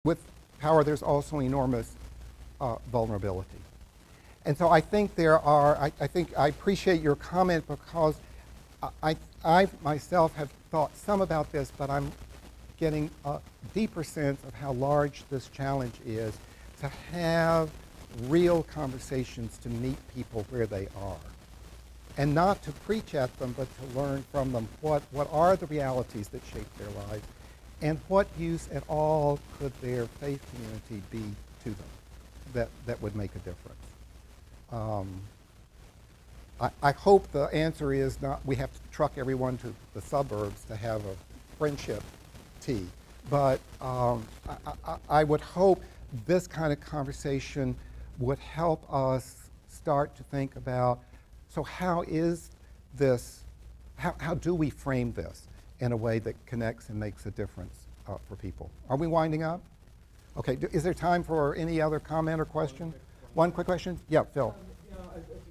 with power, there's also enormous vulnerability. And so I think I appreciate your comment because I myself have thought some about this, but I'm getting a deeper sense of how large this challenge is to have real conversations to meet people where they are. And not to preach at them, but to learn from them what are the realities that shape their lives, and what use at all could their faith community be to them that would make a difference. I hope the answer is not we have to truck everyone to the suburbs to have a friendship tea, but I would hope this kind of conversation would help us start to think about, so how is this, how do we frame this in a way that connects and makes a difference for people? Are we winding up? Okay, is there time for any other comment or question? One quick question? Yeah, Phil. I just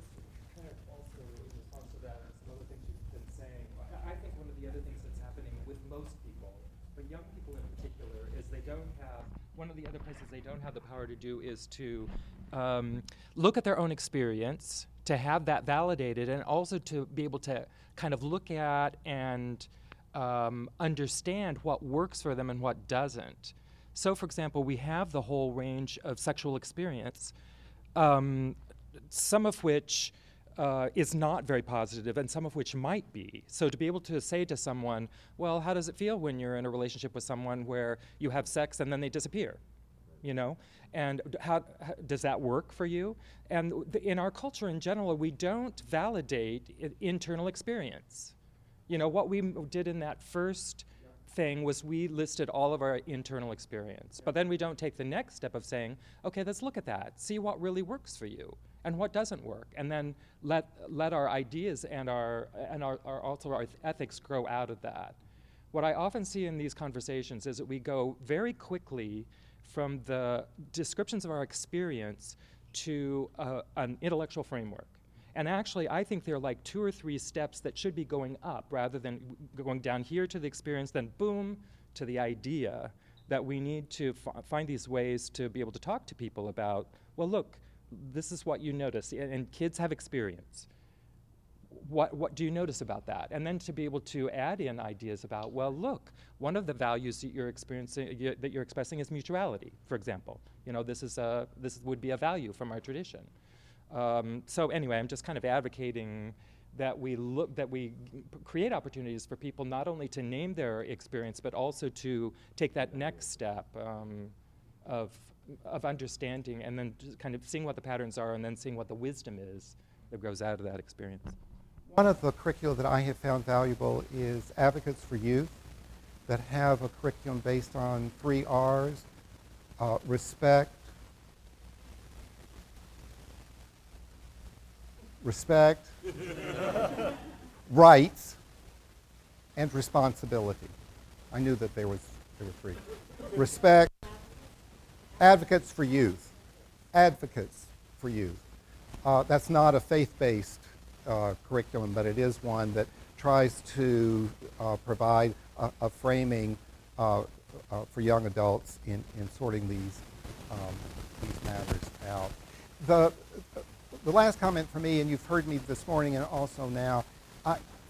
kind of also in response to that and some other things you've been saying, I think one of the other things that's happening with most people, but young people in particular, is they don't have, one of the other places they don't have the power to do is to look at their own experience, to have that validated, and also to be able to kind of look at and understand what works for them and what doesn't. So, for example, we have the whole range of sexual experience, some of which is not very positive and some of which might be. So to be able to say to someone, well, how does it feel when you're in a relationship with someone where you have sex and then they disappear? You know, and how does that work for you? And in our culture in general, we don't validate internal experience. You know, what we did in that first thing was we listed all of our internal experience, but then we don't take the next step of saying, okay, let's look at that, see what really works for you and what doesn't work, and then let our ideas and our ethics grow out of that. What I often see in these conversations is that we go very quickly from the descriptions of our experience to an intellectual framework. And actually, I think there are like 2 or 3 steps that should be going up rather than going down here to the experience, then boom, to the idea that we need to find these ways to be able to talk to people about, well, look, this is what you notice, and kids have experience. What do you notice about that? And then to be able to add in ideas about, well, look, one of the values that you're experiencing, that you're expressing is mutuality, for example. You know, this would be a value from our tradition. So anyway, I'm just kind of advocating that we create opportunities for people not only to name their experience, but also to take that next step of understanding, and then just kind of seeing what the patterns are, and then seeing what the wisdom is that grows out of that experience. One of the curricula that I have found valuable is Advocates for Youth, that have a curriculum based on 3 R's, respect, rights, and responsibility. I knew that there were 3. Respect, advocates for youth. Advocates for youth. That's not a faith-based curriculum, but it is one that tries to provide a framing for young adults in sorting these matters out. The last comment for me, and you've heard me this morning and also now,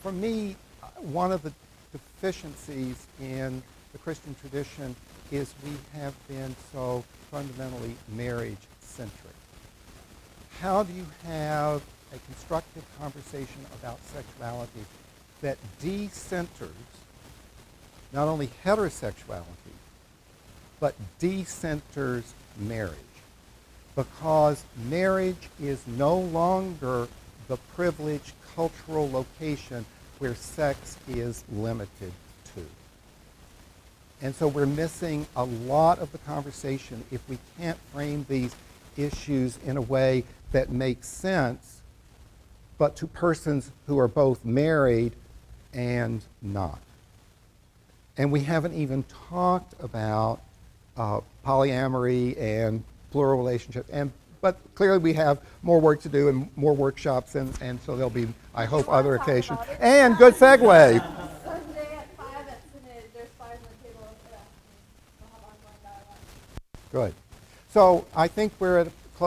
for me, one of the deficiencies in the Christian tradition is we have been so fundamentally marriage-centric. How do you have a constructive conversation about sexuality that de-centers not only heterosexuality, but de-centers marriage? Because marriage is no longer the privileged cultural location where sex is limited to. And so we're missing a lot of the conversation if we can't frame these issues in a way that makes sense, but to persons who are both married and not. And we haven't even talked about polyamory and plural relationships, but clearly we have more work to do and more workshops, and so there'll be, I hope, other occasions. And good segue. Sunday at 5 at Synod, there's 5 on the table. We'll have ongoing dialogue. Good. So I think we're at